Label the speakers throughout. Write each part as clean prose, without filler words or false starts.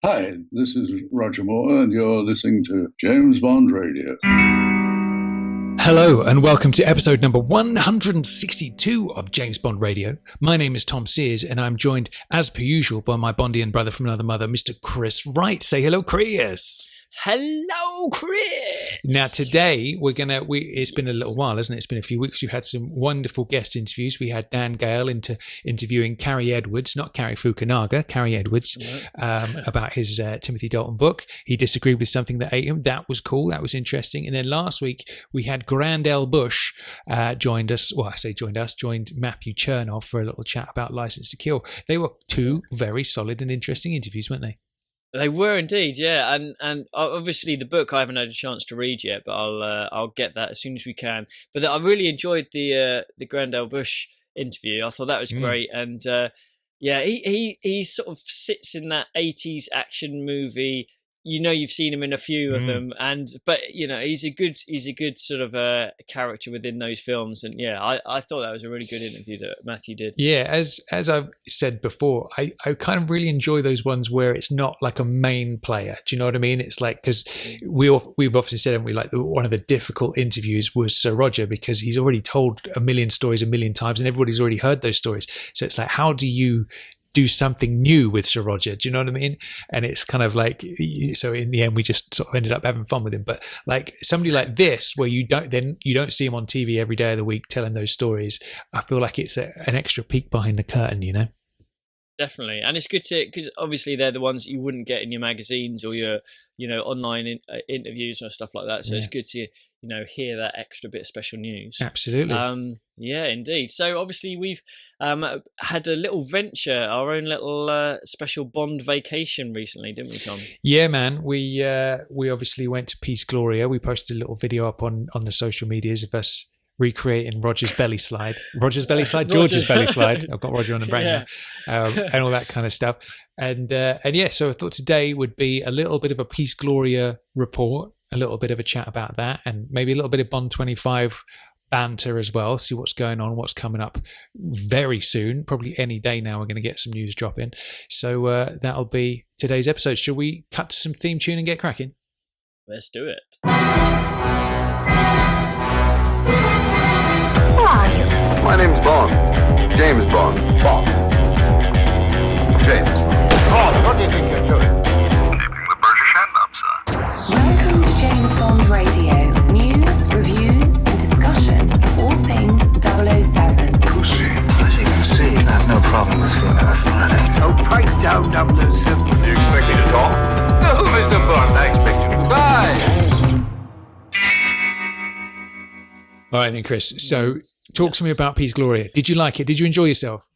Speaker 1: Hi, this is Roger Moore, and you're listening to James Bond Radio.
Speaker 2: Hello, and welcome to episode number 162 of James Bond Radio. My name is Tom Sears, and I'm joined, as per usual, by my Bondian brother from another mother, Mr. Chris Wright. Say hello, Chris.
Speaker 3: Hello, Chris.
Speaker 2: Now, today, it's been a little while, hasn't it? It's been a few weeks. We've had some wonderful guest interviews. We had Dan Gale interviewing Carrie Edwards, not Carrie Fukunaga, Carrie Edwards, about his Timothy Dalton book. He disagreed with something that ate him. That was cool. That was interesting. And then last week, we had Grand L. Bush joined Matthew Chernoff for a little chat about License to Kill. They were two very solid and interesting interviews, weren't they?
Speaker 3: They were indeed, yeah, and obviously the book I haven't had a chance to read yet, but I'll get that as soon as we can. But I really enjoyed the Grandel Bush interview. I thought that was great, and he sort of sits in that 80s action movie. You know, you've seen him in a few of them, but you know he's a good sort of character within those films, and I thought that was a really good interview that Matthew did.
Speaker 2: Yeah, as I've said before, I kind of really enjoy those ones where it's not like a main player. Do you know what I mean? It's like, because we've often said, haven't we, like one of the difficult interviews was Sir Roger, because he's already told a million stories a million times, and everybody's already heard those stories. So it's like, how do you do something new with Sir Roger? Do you know what I mean? And it's kind of like, so in the end we just sort of ended up having fun with him. But like somebody like this, where you don't see him on TV every day of the week telling those stories, I feel like it's an extra peek behind the curtain, you know?
Speaker 3: Definitely. And it's good because obviously they're the ones you wouldn't get in your magazines or your online interviews or stuff like that, so it's good to hear that extra bit of special news.
Speaker 2: Absolutely.
Speaker 3: Yeah, indeed. So obviously we've had a little venture, our own little special Bond vacation recently, didn't we, Tom?
Speaker 2: Yeah, man. We obviously went to Piz Gloria. We posted a little video up on the social medias of us recreating Roger's belly slide. George's belly slide. I've got Roger on the brain now, and all that kind of stuff. And so I thought today would be a little bit of a Piz Gloria report, a little bit of a chat about that, and maybe a little bit of Bond 25 banter as well. See what's going on, what's coming up very soon. Probably any day now we're going to get some news dropping. So that'll be today's episode. Shall we cut to some theme tune and get cracking?
Speaker 3: Let's do it.
Speaker 4: Who are you?
Speaker 5: My name's Bond. James Bond.
Speaker 4: Bond.
Speaker 5: James.
Speaker 4: Bond, what do you think you're doing?
Speaker 5: Keeping the British hand up, sir.
Speaker 6: Welcome to James Bond Radio. News, reviews, and discussion of all things 007.
Speaker 5: Pussy.
Speaker 7: As you can see, I have no problem with female authority.
Speaker 4: Oh, pipe down, 007.
Speaker 5: Do you expect me to talk?
Speaker 7: No, Mr. Bond, I expect you to die.
Speaker 2: All right then, Chris. So talk to me about Piz Gloria. Did you like it? Did you enjoy yourself?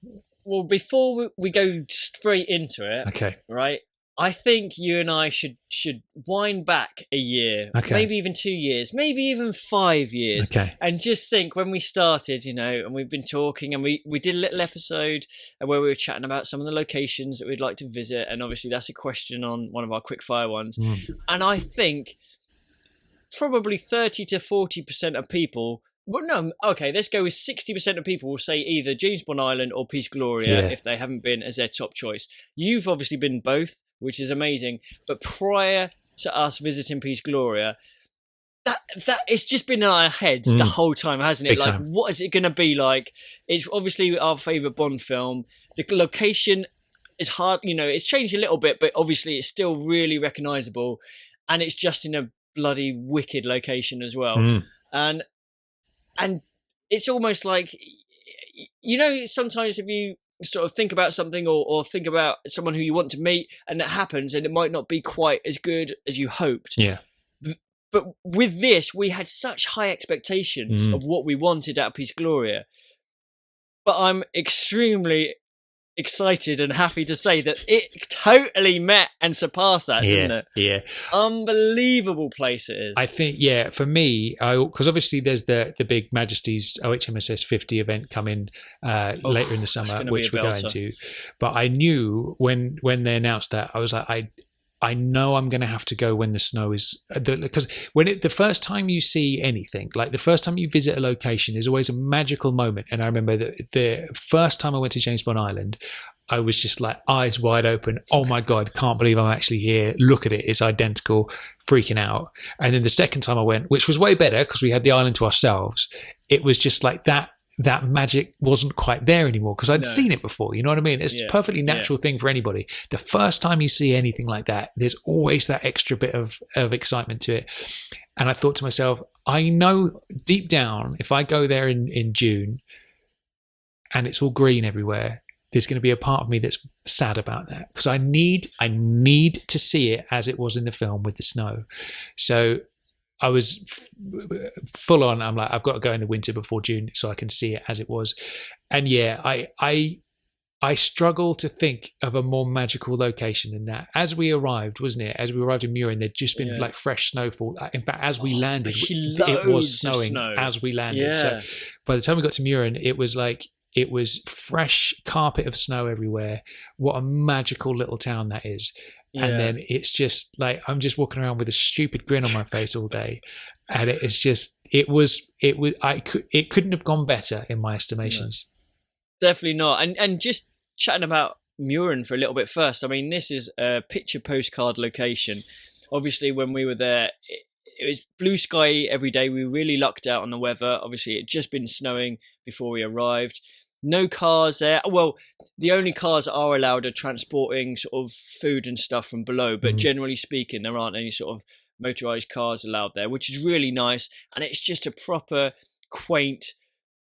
Speaker 3: Well, before we go straight into it,
Speaker 2: Okay.
Speaker 3: right? I think you and I should wind back a year, maybe even 2 years, maybe even 5 years, and just think when we started, and we've been talking, and we did a little episode where we were chatting about some of the locations that we'd like to visit, and obviously that's a question on one of our quickfire ones, and I think probably 30 to 40% of people. Well, no, okay, let's go with 60% of people will say either James Bond Island or Piz Gloria if they haven't been as their top choice. You've obviously been both, which is amazing. But prior to us visiting Piz Gloria, that it's just been in our heads the whole time, hasn't it?
Speaker 2: Big
Speaker 3: like,
Speaker 2: time.
Speaker 3: What is it going to be like? It's obviously our favourite Bond film. The location is hard, it's changed a little bit, but obviously it's still really recognisable. And it's just in a bloody wicked location as well. And it's almost like, sometimes if you sort of think about something or think about someone who you want to meet and that happens and it might not be quite as good as you hoped.
Speaker 2: Yeah.
Speaker 3: But with this, we had such high expectations of what we wanted out of Piz Gloria. But I'm extremely excited and happy to say that it totally met and surpassed that, didn't it?
Speaker 2: Yeah.
Speaker 3: Unbelievable place it is.
Speaker 2: I think, for me, because obviously there's the big Majesty's OHMSS 50 event coming later in the summer, which we're going to. But I knew when they announced that, I was like, I know I'm going to have to go when the snow is, because the first time you see anything, like the first time you visit a location is always a magical moment. And I remember that the first time I went to James Bond Island, I was just like eyes wide open. Oh my God, can't believe I'm actually here. Look at it. It's identical, freaking out. And then the second time I went, which was way better because we had the island to ourselves, it was just like that magic wasn't quite there anymore because I'd seen it before. You know what I mean? It's a perfectly natural thing for anybody. The first time you see anything like that, there's always that extra bit of excitement to it. And I thought to myself, I know deep down, if I go there in June and it's all green everywhere, there's going to be a part of me that's sad about that because I need to see it as it was in the film with the snow. So I was full on. I'm like, I've got to go in the winter before June so I can see it as it was. And yeah, I struggle to think of a more magical location than that. As we arrived, wasn't it? As we arrived in Murin, there'd just been like fresh snowfall. In fact, as we landed, it was snowing as we landed. Yeah. So by the time we got to Murin, it was like, it was fresh carpet of snow everywhere. What a magical little town that is. Yeah. And then it's just like, I'm just walking around with a stupid grin on my face all day. And it couldn't have gone better in my estimations.
Speaker 3: No, definitely not. And just chatting about Murin for a little bit first. I mean, this is a picture postcard location. Obviously, when we were there, it was blue sky every day. We really lucked out on the weather. Obviously, it had just been snowing before we arrived. No cars there. Well, the only cars that are allowed are transporting sort of food and stuff from below. But generally speaking, there aren't any sort of motorized cars allowed there, which is really nice. And it's just a proper quaint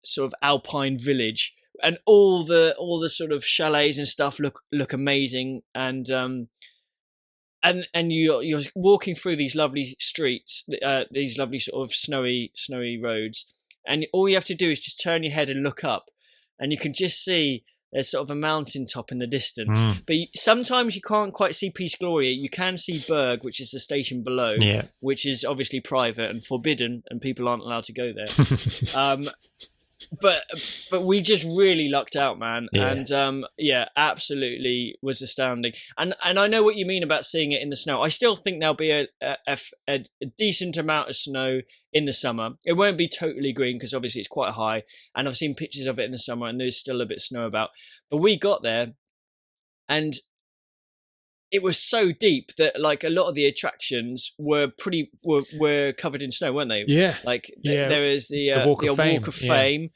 Speaker 3: sort of alpine village. And all the sort of chalets and stuff look amazing. And you're walking through these lovely streets, these lovely sort of snowy roads. And all you have to do is just turn your head and look up. And you can just see there's sort of a mountaintop in the distance. But sometimes you can't quite see Piz Gloria. You can see Berg, which is the station below, which is obviously private and forbidden, and people aren't allowed to go there. But we just really lucked out, man. Yeah. And absolutely was astounding. And I know what you mean about seeing it in the snow. I still think there'll be a decent amount of snow in the summer. It won't be totally green because obviously it's quite high. And I've seen pictures of it in the summer and there's still a bit of snow about. But we got there and it was so deep that like a lot of the attractions were covered in snow, weren't they?
Speaker 2: Yeah.
Speaker 3: Like there was the Walk of Fame.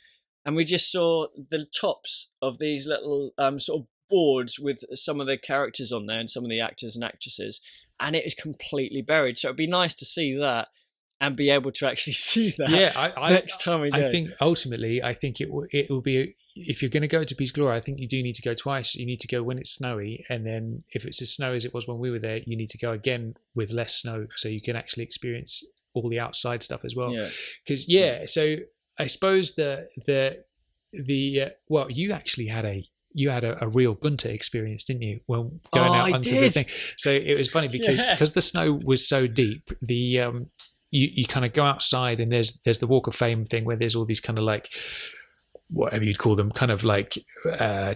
Speaker 3: And we just saw the tops of these little sort of boards with some of the characters on there and some of the actors and actresses. And it is completely buried. So it'd be nice to see that and be able to actually see that next time we go.
Speaker 2: I think ultimately, it will be, if you're going to go to Piz Gloria, I think you do need to go twice. You need to go when it's snowy. And then if it's as snowy as it was when we were there, you need to go again with less snow so you can actually experience all the outside stuff as well. Because, so I suppose well, you actually had a real Gunter experience, didn't you? Well, going out onto the thing. So it was funny because the snow was so deep, you kind of go outside and there's the Walk of Fame thing where there's all these kind of like, whatever you'd call them, kind of like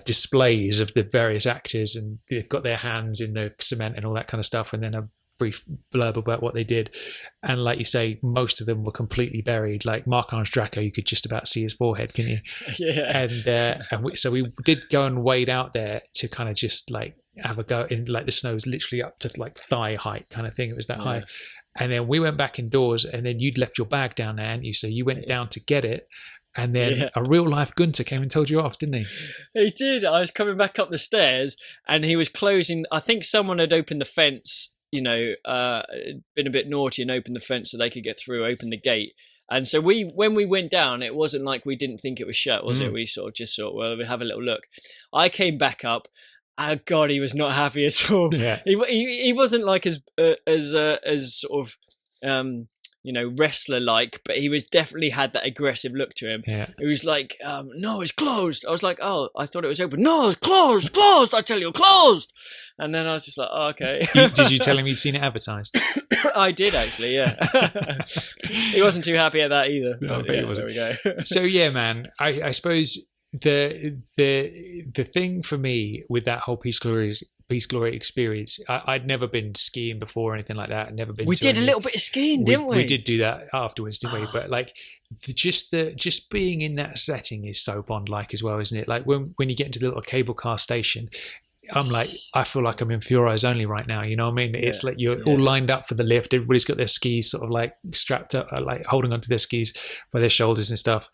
Speaker 2: displays of the various actors, and they've got their hands in the cement and all that kind of stuff, and then a brief blurb about what they did. And like you say, most of them were completely buried. Like Marc-Ange Draco, you could just about see his forehead, can you?
Speaker 3: Yeah.
Speaker 2: And so we did go and wade out there to kind of just like have a go in, like the snow was literally up to like thigh height kind of thing. It was that high. And then we went back indoors, and then you'd left your bag down there, hadn't you? So you went down to get it. And then a real life Gunter came and told you off, didn't he?
Speaker 3: He did. I was coming back up the stairs and he was closing. I think someone had opened the fence, been a bit naughty and opened the fence so they could get through, open the gate. And so when we went down, it wasn't like we didn't think it was shut, was it? We sort of just thought, well, we'll have a little look. I came back up. Oh God, he was not happy at all. Yeah. He wasn't like as sort of wrestler like, but he was definitely had that aggressive look to him. Yeah. He was like, no, it's closed. I was like, oh, I thought it was open. No, it's closed. I tell you, closed. And then I was just like, oh, okay.
Speaker 2: Did you tell him you'd seen it advertised?
Speaker 3: I did actually, yeah. He wasn't too happy at that either.
Speaker 2: No, but it wasn't.
Speaker 3: There we go.
Speaker 2: So yeah, man, I suppose the thing for me with that whole Piz Gloria experience, I'd never been skiing before or anything like that. I'd never been.
Speaker 3: We did a little bit of skiing, didn't we?
Speaker 2: We did do that afterwards, didn't we? But like, just being in that setting is so Bond-like as well, isn't it? Like when you get into the little cable car station, I'm like, I feel like I'm in Pure Eyes Only right now. You know what I mean? It's like you're all lined up for the lift. Everybody's got their skis sort of like strapped up, like holding onto their skis by their shoulders and stuff.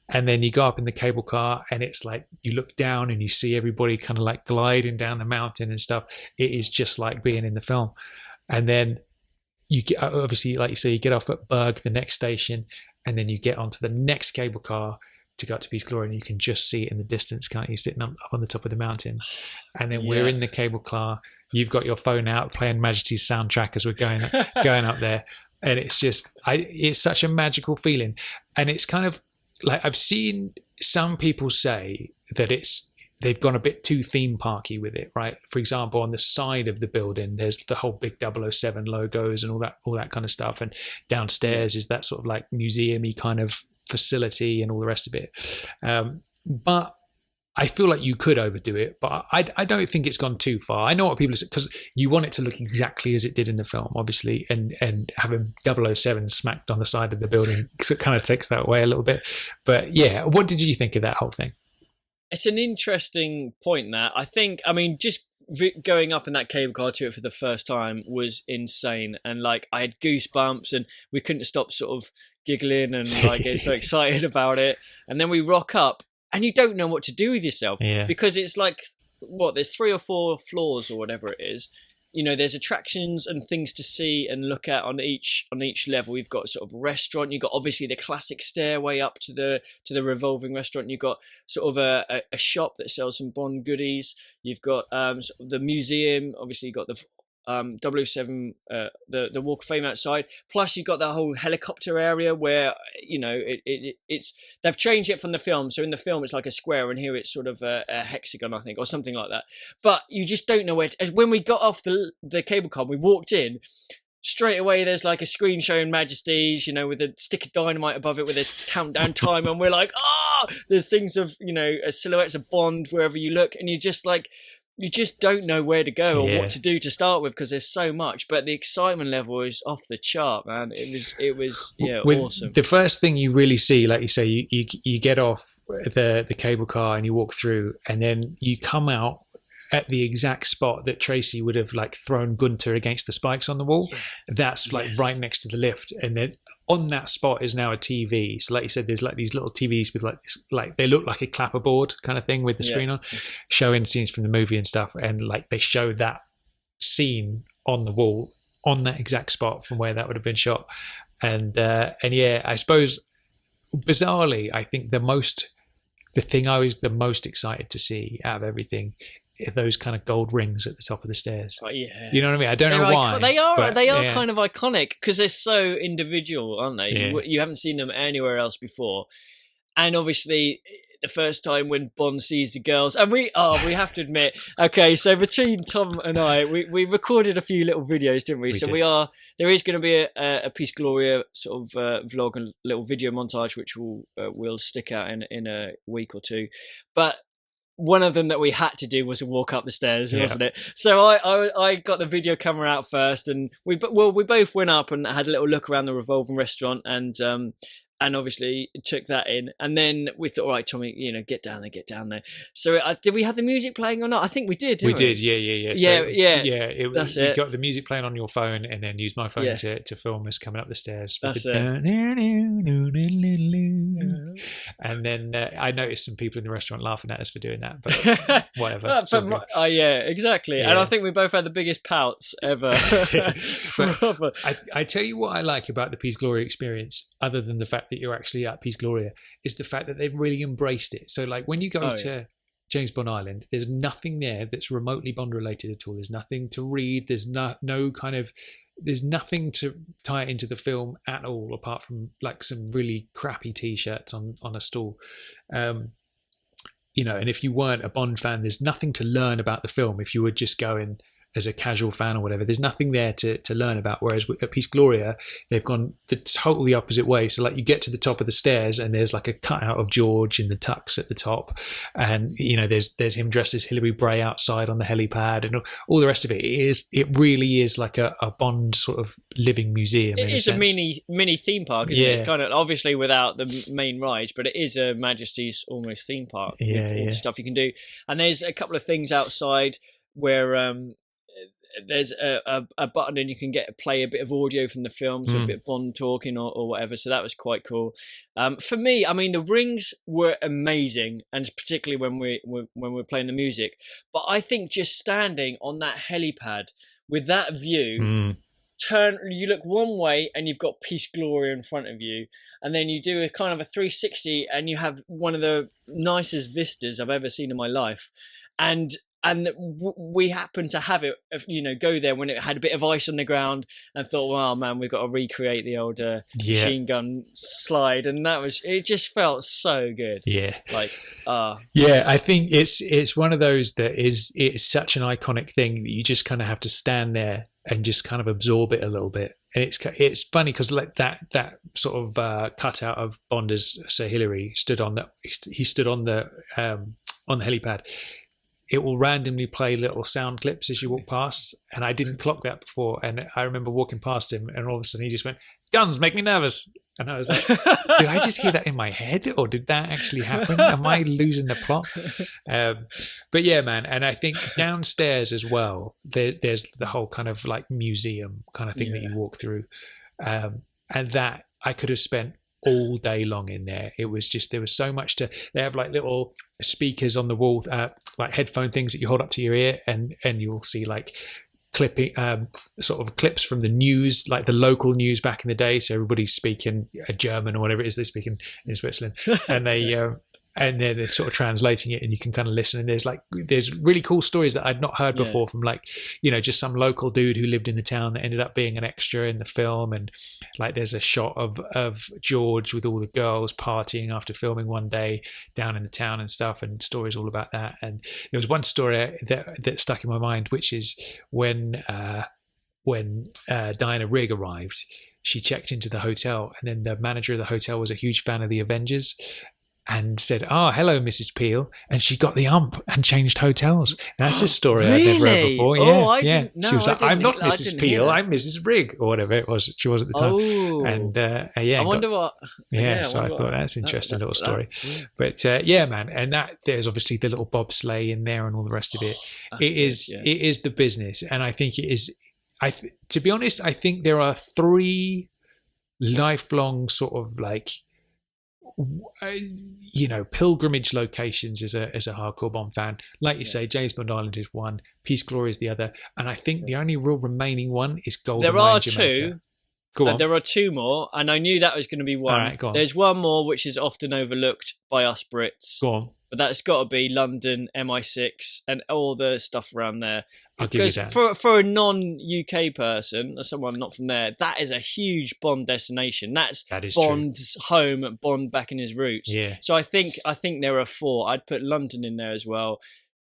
Speaker 2: And then you go up in the cable car and it's like you look down and you see everybody kind of like gliding down the mountain and stuff. It is just like being in the film. And then you get, obviously, like you say, you get off at Berg, the next station, and then you get onto the next cable car to go to Piz Gloria, and you can just see it in the distance, can't you, sitting up on the top of the mountain. And then we're in the cable car. You've got your phone out playing Majesty's soundtrack as we're going up there. And it's just, it's such a magical feeling. And it's kind of like, I've seen some people say that they've gone a bit too theme parky with it, right? For example, on the side of the building, there's the whole big 007 logos and all that kind of stuff. And downstairs is that sort of like museum-y kind of facility and all the rest of it. But I feel like you could overdo it, but I don't think it's gone too far. I know what people say, because you want it to look exactly as it did in the film, obviously, and having 007 smacked on the side of the building kind of takes that away a little bit. But yeah, what did you think of that whole thing?
Speaker 3: It's an interesting point, that. I think, I mean, just going up in that cable car to it for the first time was insane. And like, I had goosebumps and we couldn't stop sort of giggling and like getting so excited about it. And then we rock up and you don't know what to do with yourself because it's like, there's 3 or 4 floors or whatever it is. You know, there's attractions and things to see and look at on each level. We've got sort of a restaurant. You've got obviously the classic stairway up to the revolving restaurant. You've got sort of a shop that sells some Bond goodies. You've got sort of the museum. Obviously, you've got the 007, the Walk of Fame outside. Plus, you've got that whole helicopter area where, you know, it's they've changed it from the film. So in the film, it's like a square, and here it's sort of a hexagon, I think, or something like that. But you just don't know where to. When we got off the cable car, we walked in. Straight away, there's like a screen showing Majesties, you know, with a stick of dynamite above it with a countdown timer, and we're like, there's things of, you know, silhouettes of Bond wherever you look, and you just don't know where to go or what to do to start with because there's so much. But the excitement level is off the chart, man. It was awesome.
Speaker 2: The first thing you really see, like you say, you get off the cable car and you walk through, and then you come out at the exact spot that Tracy would have like thrown Gunter against the spikes on the wall. That's like right next to the lift, and then on that spot is now a TV. So like you said, there's like these little TVs with like they look like a clapperboard kind of thing with the screen on, showing scenes from the movie and stuff, and like they show that scene on the wall on that exact spot from where that would have been shot. And yeah, I suppose bizarrely, I think the thing I was the most excited to see out of everything, those kind of gold rings at the top of the stairs. You know what I mean? I don't know why.
Speaker 3: They are kind of iconic because they're so individual, aren't they? You haven't seen them anywhere else before. And obviously, the first time when Bond sees the girls, and we have to admit, okay, so between Tom and I, we recorded a few little videos, didn't we? There is going to be a Piz Gloria sort of vlog and little video montage, which we'll stick out in a week or two. But one of them that we had to do was a walk up the stairs, wasn't it? So I got the video camera out first, and we both went up and had a little look around the revolving restaurant, and obviously took that in. And then we thought, all right, Tommy, you know, get down there. So did we have the music playing or not? I think we did, didn't we?
Speaker 2: We did, yeah.
Speaker 3: That's it.
Speaker 2: You got the music playing on your phone and then used my phone to film us coming up the stairs.
Speaker 3: That's it.
Speaker 2: And then I noticed some people in the restaurant laughing at us for doing that, but whatever.
Speaker 3: Exactly. Yeah. And I think we both had the biggest pouts ever.
Speaker 2: I tell you what I like about the Piz Gloria experience, other than the fact that you're actually at Piz Gloria, is the fact that they've really embraced it. So like when you go to James Bond Island, there's nothing there that's remotely Bond related at all. There's nothing to read. There's there's nothing to tie it into the film at all, apart from like some really crappy t-shirts on a stall. You know, and if you weren't a Bond fan, there's nothing to learn about the film if you were just going as a casual fan or whatever. There's nothing there to learn about. Whereas at Piz Gloria, they've gone the totally opposite way. So like you get to the top of the stairs and there's like a cutout of George in the tux at the top, and you know there's him dressed as Hilary Bray outside on the helipad, and all the rest of it. It really is like a Bond sort of living museum.
Speaker 3: It is a mini theme park, isn't it? It's kind of obviously without the main rides, but it is a Majesty's almost theme park with all the stuff you can do. And there's a couple of things outside where there's a button and you can play a bit of audio from the film, so a bit of Bond talking or whatever. So that was quite cool. For me, I mean, the rings were amazing, and particularly when we're playing the music. But I think just standing on that helipad with that view, you look one way and you've got Piz Gloria in front of you, and then you do a kind of a 360 and you have one of the nicest vistas I've ever seen in my life. And we happened to have it, go there when it had a bit of ice on the ground, and thought, wow, man, we've got to recreate the old machine gun slide. And it just felt so good. Yeah. I think it's one of those it's such an iconic thing that you just kind of have to stand there and just kind of absorb it a little bit. And it's funny because like that sort of cutout of Bond as Sir Hilary stood on the helipad. It will randomly play little sound clips as you walk past, and I didn't clock that before. And I remember walking past him, and all of a sudden he just went, "Guns make me nervous," and I was like, "Did I just hear that in my head, or did that actually happen? Am I losing the plot?" But yeah, man. And I think downstairs as well, there's the whole kind of like museum kind of thing that you walk through, and that I could have spent all day long in there. It was just, there was so much they have like little speakers on the wall, like headphone things that you hold up to your ear, and you'll see like clipping sort of clips from the news, like the local news back in the day. So everybody's speaking German or whatever it is they speak in Switzerland, and and then they're sort of translating it, and you can kind of listen. And there's really cool stories that I'd not heard before from just some local dude who lived in the town that ended up being an extra in the film. And like there's a shot of George with all the girls partying after filming one day down in the town and stuff, and stories all about that. And there was one story that stuck in my mind, which is when Diana Rigg arrived, she checked into the hotel, and then the manager of the hotel was a huge fan of the Avengers, and said, "Oh, hello, Mrs. Peel," and she got the ump and changed hotels. And that's a story I'd never heard before. She was like, "I'm not Mrs. Peel, I'm Mrs. Rigg," or whatever it was. She was at the time. Oh.
Speaker 2: And
Speaker 3: I wonder what.
Speaker 2: So I thought that's an interesting little story. But man, and there's obviously the little bobsleigh in there and all the rest of it. It is the business, and I think it is. To be honest, I think there are 3 lifelong sort of like, pilgrimage locations as a hardcore Bond fan. Like you say, James Bond Island is one, Piz Gloria is the other, and I think the only real remaining one is Golden
Speaker 3: There are
Speaker 2: Jamaica.
Speaker 3: 2. Go on. There are 2 more, and I knew that was going to be one.
Speaker 2: All right, go on.
Speaker 3: There's one more which is often overlooked by us Brits.
Speaker 2: Go on.
Speaker 3: But that's got to be London, MI6, and all the stuff around there.
Speaker 2: I'll give you that.
Speaker 3: For a non-UK person, or someone not from there, that is a huge Bond destination. That is Bond's home, Bond back in his roots.
Speaker 2: Yeah.
Speaker 3: So I think there are 4. I'd put London in there as well.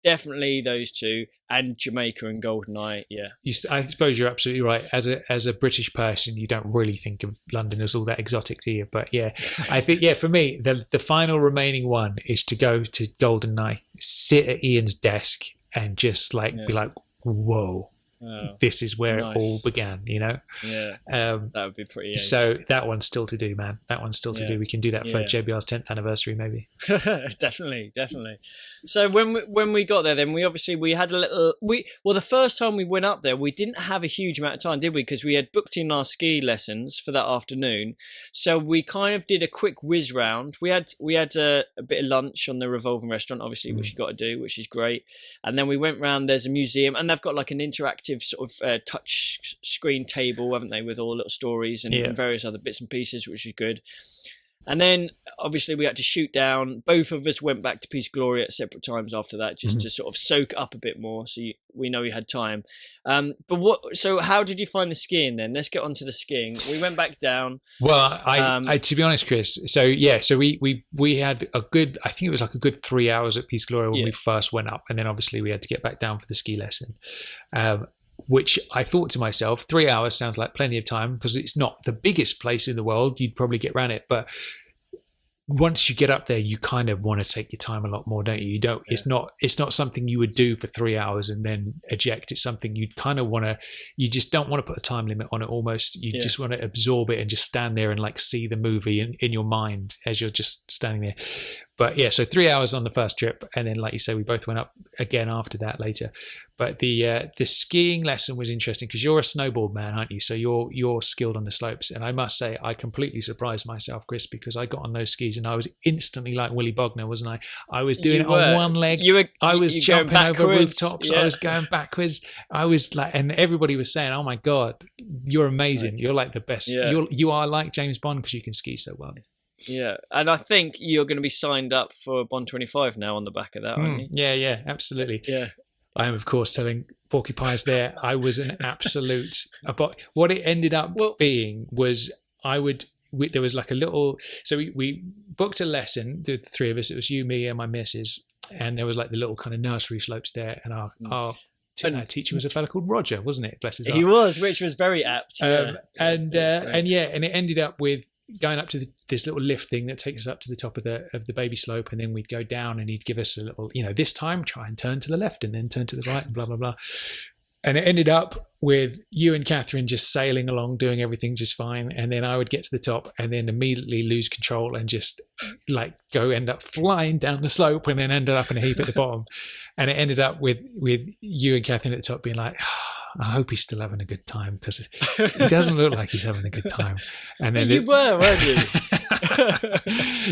Speaker 3: Definitely those 2, and Jamaica and GoldenEye. Yeah.
Speaker 2: I suppose you're absolutely right. As a British person, you don't really think of London as all that exotic to you. But yeah, I think for me, the final remaining one is to go to GoldenEye, sit at Ian's desk, and just be like, whoa, this is where it all began, Yeah.
Speaker 3: That would be pretty ace.
Speaker 2: So that one's still to do, man. That one's still to do. We can do that for JBR's 10th anniversary, maybe.
Speaker 3: Definitely. So when we got there, then we had a little... the first time we went up there, we didn't have a huge amount of time, did we? Because we had booked in our ski lessons for that afternoon. So we kind of did a quick whiz round. We had a bit of lunch on the Revolving Restaurant, obviously, which you got to do, which is great. And then we went round. There's a museum, and they've got like an interactive sort of touch screen table, haven't they, with all little stories and various other bits and pieces, which is good. And then obviously we had to shoot down. Both of us went back to Piz Gloria at separate times after that, just to sort of soak up a bit more, so we know we had time. So how did you find the skiing then? Let's get on to the skiing. We went back down.
Speaker 2: Well, I to be honest, Chris, so we had a good, I think it was like a good 3 hours at Piz Gloria when we first went up, and then obviously we had to get back down for the ski lesson. which I thought to myself, 3 hours sounds like plenty of time because it's not the biggest place in the world. You'd probably get around it. But once you get up there, you kind of want to take your time a lot more, don't you? You don't. Yeah. It's not something you would do for 3 hours and then eject. It's something you'd kind of want to. You just don't want to put a time limit on it. Almost, you just want to absorb it and just stand there and like see the movie in your mind as you're just standing there. But yeah, so 3 hours on the first trip, and then like you say, we both went up again after that later. But the skiing lesson was interesting because you're a snowboard man, aren't you? So you're skilled on the slopes, and I must say I completely surprised myself, Chris, because I got on those skis and I was instantly like Willy Bogner, wasn't I? I was doing it on one leg. I was jumping over rooftops. Yeah. I was going backwards. I was like, and everybody was saying, "Oh my God, you're amazing! You're like the best. Yeah. You are like James Bond because you can ski so well."
Speaker 3: Yeah, and I think you're going to be signed up for Bond 25 now on the back of that, aren't you?
Speaker 2: Yeah, absolutely.
Speaker 3: Yeah.
Speaker 2: I am, of course, telling porcupines there I was an absolute... What it ended up being was there was like a little... So we booked a lesson, the three of us. It was you, me, and my missus. And there was like the little kind of nursery slopes there. And our teacher was a fella called Roger, wasn't it? Bless his heart.
Speaker 3: He was, which was very apt.
Speaker 2: And it ended up with going up to this little lift thing that takes us up to the top of the baby slope, and then we'd go down and he'd give us a little, this time try and turn to the left and then turn to the right and blah, blah, blah. And it ended up with you and Catherine just sailing along, doing everything just fine. And then I would get to the top and then immediately lose control and just like end up flying down the slope and then ended up in a heap at the bottom. And it ended up with you and Catherine at the top being like, I hope he's still having a good time because he doesn't look like he's having a good time. And then
Speaker 3: you were, weren't you?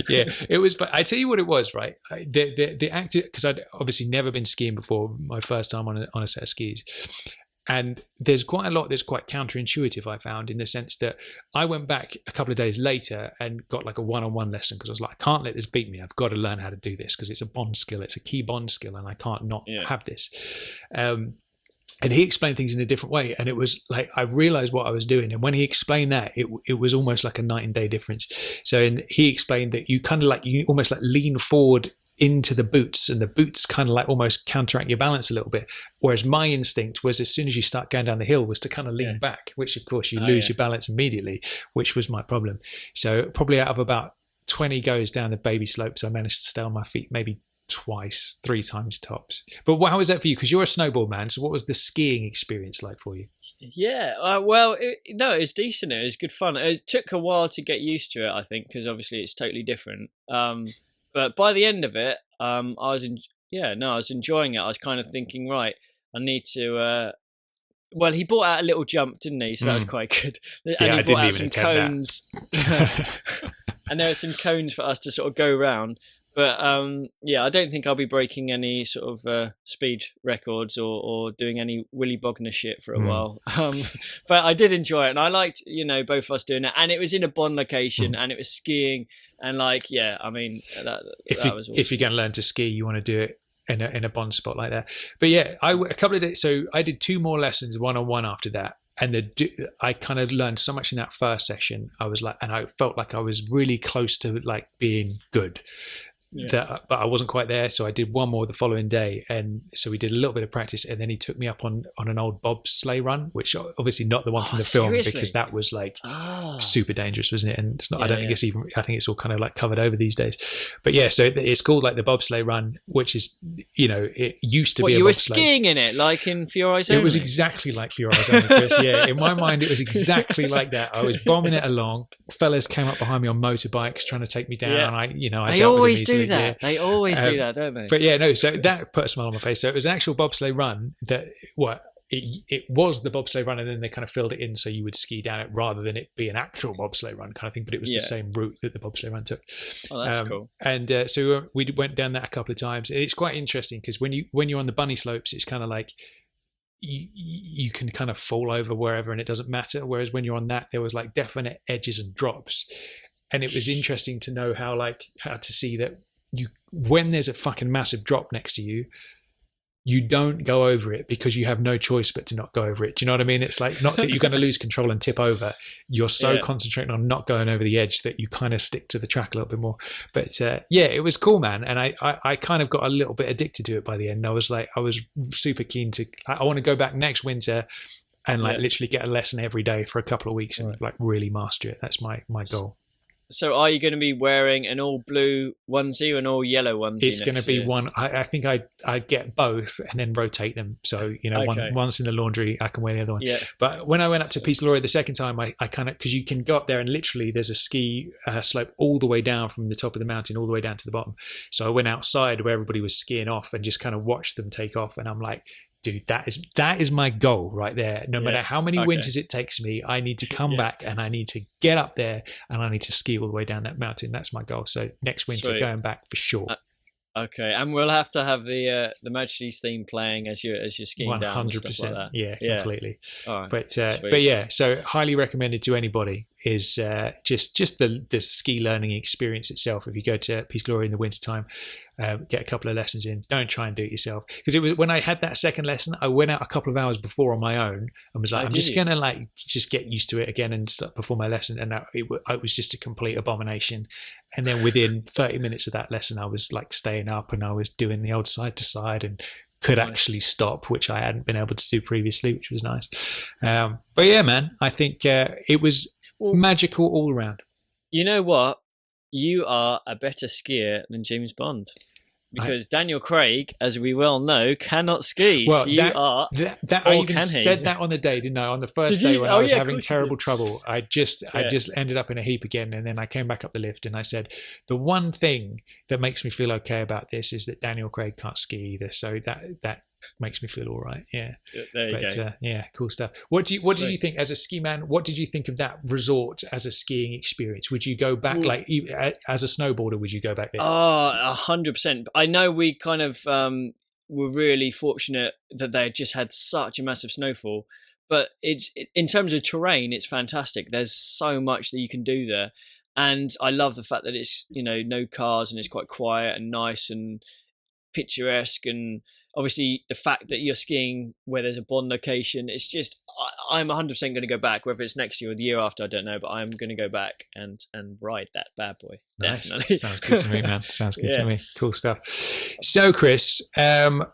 Speaker 2: Yeah, it was. But I tell you what it was, right? The actor, because I'd obviously never been skiing before, my first time on a set of skis. And there's quite a lot that's quite counterintuitive, I found, in the sense that I went back a couple of days later and got like a one-on-one lesson because I was like, I can't let this beat me. I've got to learn how to do this because it's a Bond skill. It's a key Bond skill and I can't not have this. And he explained things in a different way. And it was like, I realized what I was doing. And when he explained that, it was almost like a night and day difference. So he explained that you kind of like, you almost like lean forward into the boots, and the boots kind of like almost counteract your balance a little bit. Whereas my instinct was, as soon as you start going down the hill, was to kind of lean back, which of course you lose your balance immediately, which was my problem. So probably out of about 20 goes down the baby slopes, I managed to stay on my feet maybe twice, 3 times tops. But how was that for you? Because you're a snowboard man. So what was the skiing experience like for you?
Speaker 3: Yeah, it was decent. It was good fun. It took a while to get used to it, I think, because obviously it's totally different. But by the end of it, I was enjoying it. I was kind of thinking, right, I need to. Well, he brought out a little jump, didn't he? So that was quite good. And he brought out some cones. And there were some cones for us to sort of go round. But I don't think I'll be breaking any sort of speed records or doing any Willy Bogner shit for a while. But I did enjoy it, and I liked, both of us doing it. And it was in a Bond location, and it was skiing, and that was awesome.
Speaker 2: If you're going to learn to ski, you want to do it in a Bond spot like that. But yeah, a couple of days. So I did 2 more lessons, one-on-one after that. And I kind of learned so much in that first session. I was like, and I felt like I was really close to like being good. But I wasn't quite there, so I did one more the following day, and so we did a little bit of practice, and then he took me up on an old bobsleigh run, which obviously not the one from the film, because that was like super dangerous, wasn't it? And it's not. I don't think it's even. I think it's all kind of like covered over these days. But yeah, so it's called like the bobsleigh run, which is it used to be.
Speaker 3: You
Speaker 2: were
Speaker 3: skiing in it, like in For Your Eyes Only?
Speaker 2: It was exactly like For Your Eyes Only, Chris. Yeah, in my mind, it was exactly like that. I was bombing it along. Fellas came up behind me on motorbikes trying to take me down.
Speaker 3: Yeah.
Speaker 2: I
Speaker 3: they always do that. They always do that, don't they?
Speaker 2: But yeah, no. So that put a smile on my face. So it was an actual bobsleigh run that it was the bobsleigh run, and then they kind of filled it in so you would ski down it rather than it be an actual bobsleigh run kind of thing. But it was the same route that the bobsleigh run took.
Speaker 3: Oh, that's cool.
Speaker 2: And so we went down that a couple of times. And it's quite interesting because when you're on the bunny slopes, it's kind of like you can kind of fall over wherever and it doesn't matter. Whereas when you're on that, there was like definite edges and drops. And it was interesting to know how to see that when there's a fucking massive drop next to you, you don't go over it because you have no choice but to not go over it. Do you know what I mean? It's like, not that you're going to lose control and tip over. You're so concentrating on not going over the edge that you kind of stick to the track a little bit more. But it was cool, man. And I kind of got a little bit addicted to it by the end. I was super keen to, I want to go back next winter and literally get a lesson every day for a couple of weeks and like really master it. That's my goal.
Speaker 3: So are you going to be wearing an all blue onesie or an all yellow onesie?
Speaker 2: It's going to be one. I think I get both and then rotate them. So, once in the laundry, I can wear the other one. Yeah. But when I went up to Piz Gloria the second time, I kind of, because you can go up there and literally there's a ski slope all the way down from the top of the mountain all the way down to the bottom. So I went outside where everybody was skiing off and just kind of watched them take off. And I'm like, dude, that is my goal right there. No matter how many winters it takes me, I need to come back and I need to get up there and I need to ski all the way down that mountain. That's my goal. So next winter, going back for sure.
Speaker 3: Okay, and we'll have to have the Majesty's theme playing as you're skiing down. 100%. Like
Speaker 2: yeah, completely.
Speaker 3: All right.
Speaker 2: But yeah, so highly recommended to anybody is just the ski learning experience itself. If you go to Piz Gloria in the wintertime, get a couple of lessons in. Don't try and do it yourself. Because it was when I had that second lesson, I went out a couple of hours before on my own and was like, I'm just going to just get used to it again and start before my lesson. And it was just a complete abomination. And then within 30 minutes of that lesson, I was like staying up and I was doing the old side to side and could actually stop, which I hadn't been able to do previously, which was nice. But yeah, man, I think it was magical all around.
Speaker 3: You know what? You are a better skier than James Bond. Because Daniel Craig, as we well know, cannot ski.
Speaker 2: Well,
Speaker 3: I
Speaker 2: even said that on the day, didn't I? On the first day when I was having terrible trouble, I just ended up in a heap again. And then I came back up the lift and I said, the one thing that makes me feel okay about this is that Daniel Craig can't ski either. So that makes me feel all right. Yeah.
Speaker 3: There you go.
Speaker 2: Yeah, cool stuff. What did you think as a ski man? What did you think of that resort as a skiing experience? Would you go back, like as a snowboarder, would you go back there?
Speaker 3: 100%. I know we kind of were really fortunate that they just had such a massive snowfall, but in terms of terrain, it's fantastic. There's so much that you can do there. And I love the fact that it's, no cars and it's quite quiet and nice and picturesque, and obviously the fact that you're skiing where there's a Bond location, it's just, I'm 100% going to go back, whether it's next year or the year after, I don't know, but I'm going to go back and ride that bad boy.
Speaker 2: Nice.
Speaker 3: Definitely.
Speaker 2: Sounds good to me, man. Sounds good to me. Cool stuff. So, Chris,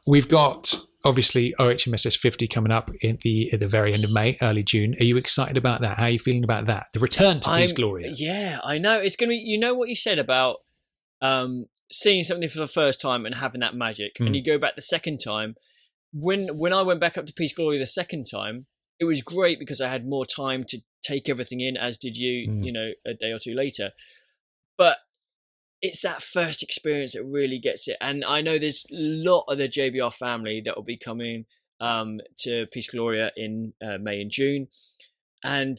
Speaker 2: we've got obviously OHMSS 50 coming up at the very end of May, early June. Are you excited about that? How are you feeling about that? The return to Piz Gloria.
Speaker 3: Yeah, I know. It's going to be, what you said about seeing something for the first time and having that magic, and you go back the second time. When I went back up to Piz Gloria the second time, it was great because I had more time to take everything in, as did you, a day or two later. But it's that first experience that really gets it. And I know there's a lot of the JBR family that will be coming to Piz Gloria in May and June. And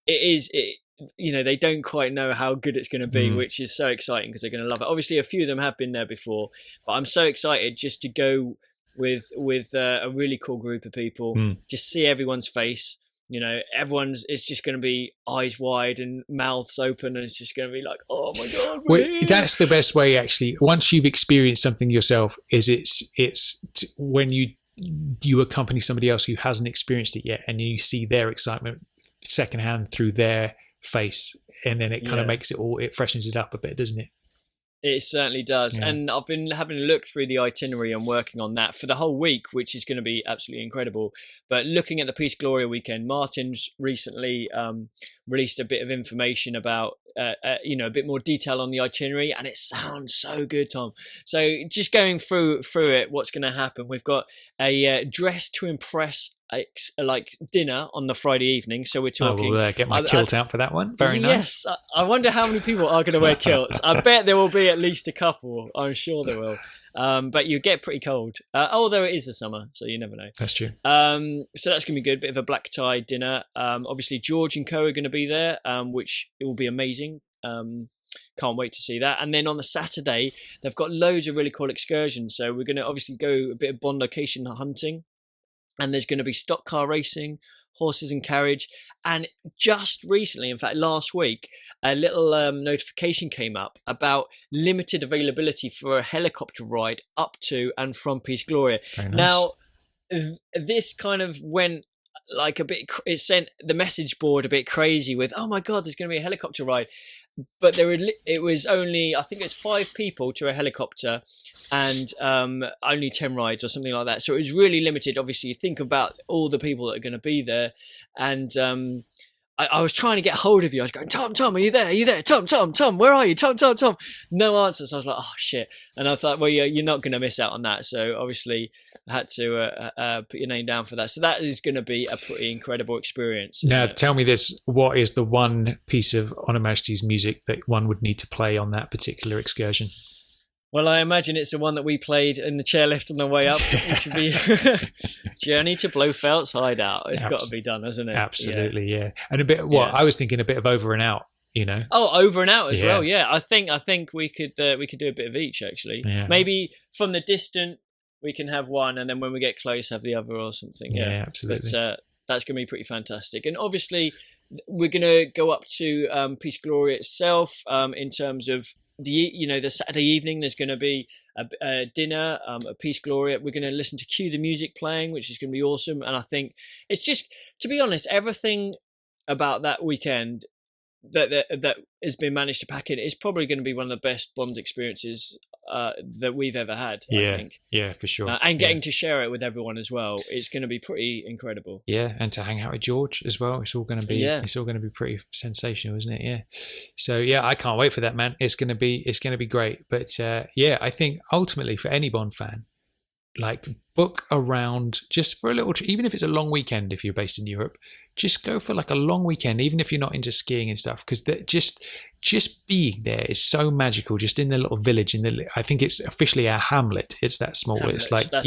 Speaker 3: they don't quite know how good it's going to be, which is so exciting because they're going to love it. Obviously, a few of them have been there before, but I'm so excited just to go with a really cool group of people, just see everyone's face. It's just going to be eyes wide and mouths open, and it's just going to be like, oh my God.
Speaker 2: That's the best way, actually. Once you've experienced something yourself, it's when you accompany somebody else who hasn't experienced it yet, and you see their excitement secondhand through their face, and then it kind of makes it freshens it up a bit, doesn't it?
Speaker 3: It certainly does. Yeah. And I've been having a look through the itinerary and working on that for the whole week, which is going to be absolutely incredible. But looking at the Piz Gloria weekend, Martin's recently released a bit of information about a bit more detail on the itinerary, and it sounds so good, Tom. So just going through it, what's going to happen? We've got a dress to impress dinner on the Friday evening. So we're talking.
Speaker 2: Get my kilt out for that one. Very nice.
Speaker 3: Yes, I wonder how many people are going to wear kilts. I bet there will be at least a couple. I'm sure there will. But you get pretty cold. Although it is the summer, so you never know.
Speaker 2: That's true.
Speaker 3: So that's going to be good. Bit of a black tie dinner. Obviously, George and Co are going to be there, which it will be amazing. Can't wait to see that. And then on the Saturday, they've got loads of really cool excursions. So we're going to obviously go a bit of Bond location hunting. And there's going to be stock car racing, horses and carriage. And just recently, in fact, last week, a little notification came up about limited availability for a helicopter ride up to and from Piz Gloria.
Speaker 2: Very nice.
Speaker 3: Now, this kind of went like a bit, it sent the message board a bit crazy with, oh my God, there's going to be a helicopter ride. But it was only, I think it's 5 people to a helicopter and only 10 rides or something like that. So it was really limited. Obviously, you think about all the people that are going to be there. And I was trying to get hold of you. I was going, Tom, are you there? Are you there? Tom, where are you? Tom. No answer. So I was like, oh, shit. And I thought, well, you're not going to miss out on that. So obviously I had to put your name down for that. So that is going to be a pretty incredible experience.
Speaker 2: Now, tell me this. What is the one piece of On Her Majesty's music that one would need to play on that particular excursion?
Speaker 3: Well, I imagine it's the one that we played in the chairlift on the way up, which would be Journey to Blofeld's Hideout. It's got to be done, hasn't it?
Speaker 2: Absolutely, yeah. And a bit, I was thinking a bit of Over and Out, you know?
Speaker 3: Oh, Over and Out as well, yeah. I think we could do a bit of each, actually.
Speaker 2: Yeah.
Speaker 3: Maybe from the distant, we can have one, and then when we get close, have the other or something.
Speaker 2: Yeah, absolutely.
Speaker 3: But, that's going to be pretty fantastic. And obviously, we're going to go up to Piz Gloria itself in terms of the Saturday evening. There's going to be a dinner at Piz Gloria. We're going to listen to Cue the Music playing, which is going to be awesome. And I think it's just, to be honest, everything about that weekend that has been managed to pack in is probably going to be one of the best Bonds experiences that we've ever had. I think.
Speaker 2: Yeah, for sure.
Speaker 3: And getting to share it with everyone as well, it's going to be pretty incredible.
Speaker 2: Yeah, and to hang out with George as well, it's all going to be pretty sensational, isn't it? Yeah. So yeah, I can't wait for that, man. It's going to be great. But I think ultimately for any Bond fan, like book around just for a little, even if it's a long weekend, if you're based in Europe, just go for like a long weekend, even if you're not into skiing and stuff, because just being there is so magical. Just in the little village, I think it's officially a hamlet. It's that small. It's like, that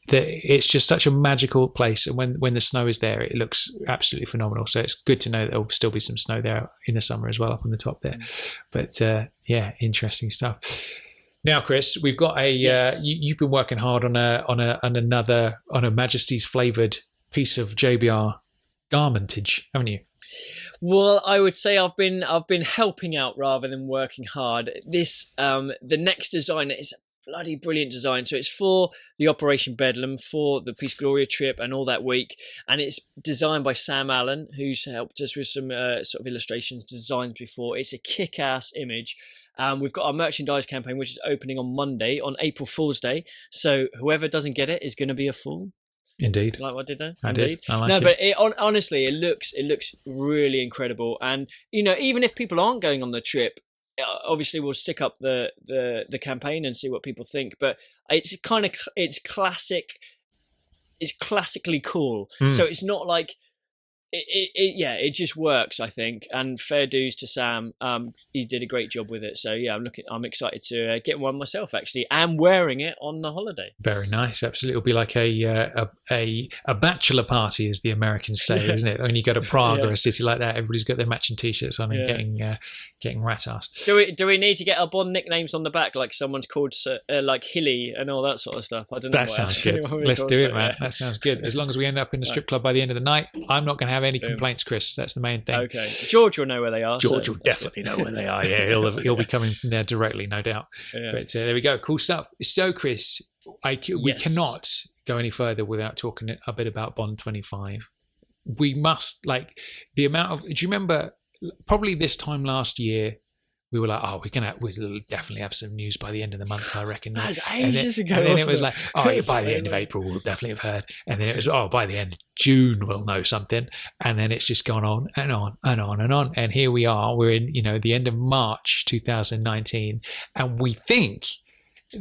Speaker 2: it's just such a magical place. And when the snow is there, it looks absolutely phenomenal. So it's good to know that there'll still be some snow there in the summer as well, up on the top there. But interesting stuff. Now, Chris, we've got a. You've been working hard on a Majesty's flavoured piece of JBR garmentage, haven't you?
Speaker 3: Well, I would say I've been helping out rather than working hard. This the next design is a bloody brilliant design. So it's for the Operation Bedlam, for the Piz Gloria trip and all that week, and it's designed by Sam Allen, who's helped us with some sort of illustrations designs before. It's a kick-ass image. We've got our merchandise campaign, which is opening on Monday, on April Fool's Day. So whoever doesn't get it is going to be a fool.
Speaker 2: Indeed.
Speaker 3: Like what I did there?
Speaker 2: I
Speaker 3: Indeed.
Speaker 2: did. I like it.
Speaker 3: But honestly, it looks really incredible. And, even if people aren't going on the trip, obviously we'll stick up the campaign and see what people think. But it's classic. It's classically cool. So it's not like... It just works, I think, and fair dues to Sam. He did a great job with it. So yeah, I'm excited to get one myself, actually, and wearing it on the holiday.
Speaker 2: Very nice, absolutely. It'll be like a bachelor party, as the Americans say, isn't it? When you go to Prague or a city like that, everybody's got their matching t-shirts on and getting rat-assed.
Speaker 3: Do we need to get our Bond nicknames on the back, like someone's called like Hilly and all that sort of stuff? I don't know.
Speaker 2: That sounds good. Let's do it, man. That sounds good. As long as we end up in the strip club by the end of the night, I'm not going to have any complaints, Chris. That's the main thing.
Speaker 3: Okay, George will know where they are.
Speaker 2: George will definitely know where they are. Yeah, he'll be coming from there directly, no doubt. Yeah. But there we go. Cool stuff. So, Chris, we cannot go any further without talking a bit about Bond 25. We must, the amount of. Do you remember? Probably this time last year, we were like, we'll definitely have some news by the end of the month, I reckon.
Speaker 3: That was ages ago.
Speaker 2: And then it was like, by the end of April, we'll definitely have heard. And then it was, by the end of June, we'll know something. And then it's just gone on and on and on and on. And here we are. We're in, the end of March 2019. And we think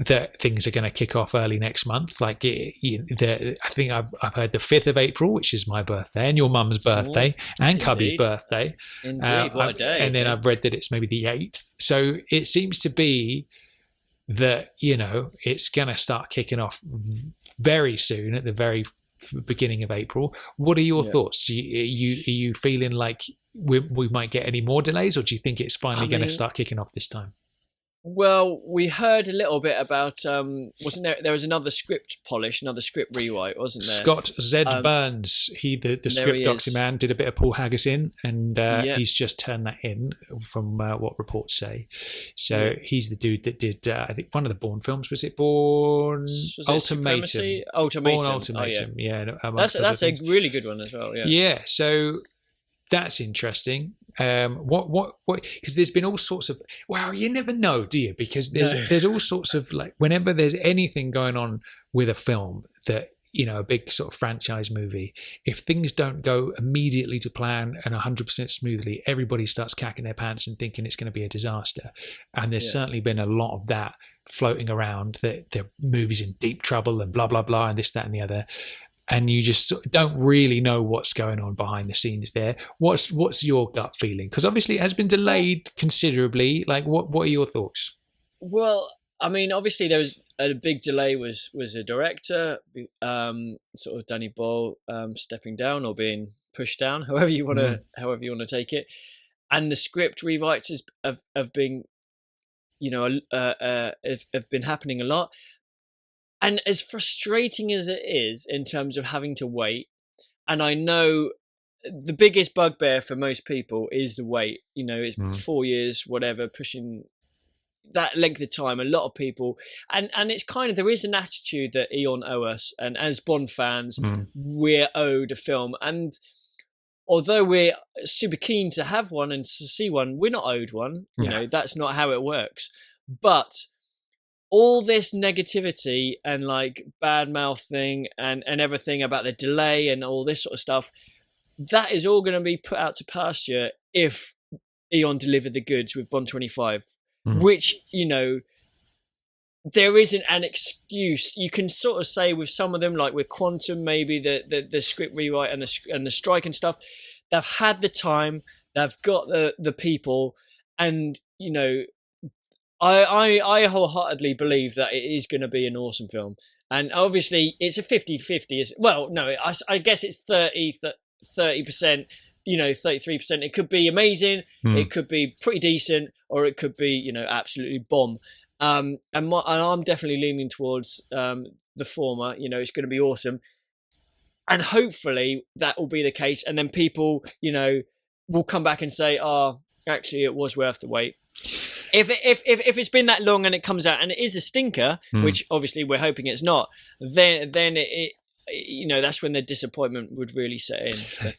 Speaker 2: that things are going to kick off early next month. I think I've heard the 5th of April, which is my birthday and your mum's birthday and Cubby's birthday.
Speaker 3: Indeed, what a day.
Speaker 2: And then I've read that it's maybe the 8th. So it seems to be that, it's going to start kicking off very soon at the very beginning of April. What are your thoughts? Are you feeling like we might get any more delays, or do you think it's finally going to start kicking off this time?
Speaker 3: Well, we heard a little bit about, wasn't there? There was another script polish, another script rewrite, wasn't there?
Speaker 2: Scott Z. Burns, the script doxy man, did a bit of Paul Haggis in, and he's just turned that in from what reports say. So he's the dude that did, I think, one of the Bourne films. Was it Bourne Ultimatum? Bourne Ultimatum,
Speaker 3: That's a really good one as well. Yeah.
Speaker 2: Yeah. So that's interesting. What? Because there's been all sorts of. Wow, you never know, do you? Because there's all sorts of, like, whenever there's anything going on with a film that, you know, a big sort of franchise movie, if things don't go immediately to plan and 100% smoothly, everybody starts cacking their pants and thinking it's going to be a disaster. And there's certainly been a lot of that floating around, that the movie's in deep trouble and blah blah blah and this, that, and the other. And you just don't really know what's going on behind the scenes there. What's your gut feeling? Because obviously it has been delayed considerably. Like, what are your thoughts?
Speaker 3: Well, I mean, obviously there was a big delay. Was a director, sort of Danny Boyle, stepping down or being pushed down, however you want to take it. And the script rewrites have been, you know, have been happening a lot. And as frustrating as it is in terms of having to wait, and I know the biggest bugbear for most people is the wait. You know, it's 4 years, whatever, pushing that length of time. A lot of people, and it's kind of, there is an attitude that Eon owe us, and as Bond fans, we're owed a film. And although we're super keen to have one and to see one, we're not owed one. You know, that's not how it works. But all this negativity and like bad mouthing and everything about the delay and all this sort of stuff, that is all going to be put out to pasture if Eon delivered the goods with Bond 25, which, you know, there isn't an excuse. You can sort of say with some of them, like with Quantum, maybe the script rewrite and the strike and stuff, they've had the time, they've got the people, and, you know, I wholeheartly believe that it is going to be an awesome film. And obviously it's a 50-50. Well, no, I guess it's 30%, you know, 33%. It could be amazing. It could be pretty decent, or it could be, you know, absolutely bomb. And I'm definitely leaning towards the former. You know, it's going to be awesome. And hopefully that will be the case. And then people, you know, will come back and say, oh, actually it was worth the wait. If it's been that long and it comes out and it is a stinker, which obviously we're hoping it's not, then it you know, that's when the disappointment would really set in. But,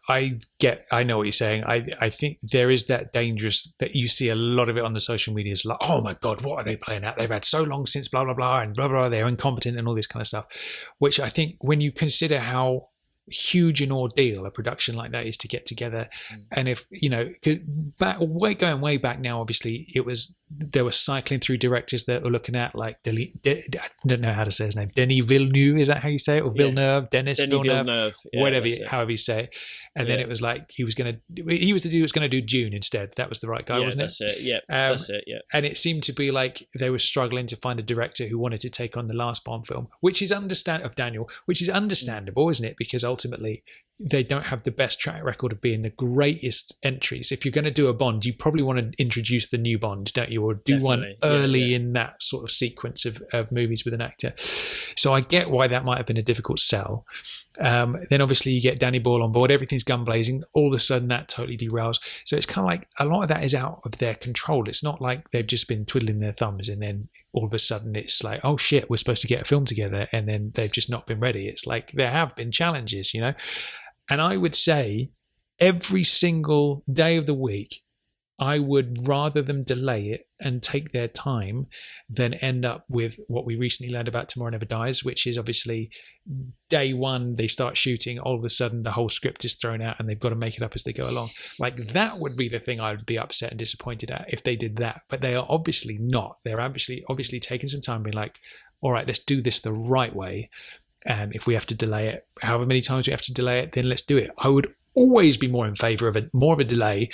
Speaker 3: I know what you're saying. I think there is that dangerous, that you see a lot of it on the social media. It's like, oh my God, what are they playing at? They've had so long since blah blah blah and blah blah. They're incompetent and all this kind of stuff. Which I think, when you consider how huge an ordeal a production like that is to get together, and if, you know, going way back now, obviously there was cycling through directors that were looking at, like, I don't know how to say his name, Denis Villeneuve, is that how you say it? Or Villeneuve, Denis Villeneuve, whatever, however you say it. And then it was like he was the dude who was going to do Dune instead. That was the right guy, wasn't it? That's it. Yeah, that's it. Yeah.
Speaker 2: And it seemed to be like they were struggling to find a director who wanted to take on the last Bond film, which is understandable, isn't it? Because ultimately they don't have the best track record of being the greatest entries. If you're going to do a Bond, you probably want to introduce the new Bond, don't you? Or do one early in that sort of sequence of movies with an actor. So I get why that might have been a difficult sell. Then obviously you get Danny Boyle on board, everything's gun blazing, all of a sudden that totally derails. So it's kind of like a lot of that is out of their control. It's not like they've just been twiddling their thumbs and then all of a sudden it's like, oh shit, we're supposed to get a film together, and then they've just not been ready. It's like there have been challenges, you know. And I would say every single day of the week, I would rather them delay it and take their time than end up with what we recently learned about Tomorrow Never Dies, which is obviously day one, they start shooting, all of a sudden the whole script is thrown out and they've got to make it up as they go along. Like, that would be the thing I would be upset and disappointed at if they did that. But they are obviously not. They're obviously taking some time, being like, all right, let's do this the right way. And if we have to delay it, however many times we have to delay it, then let's do it. I would always be more in favour of more of a delay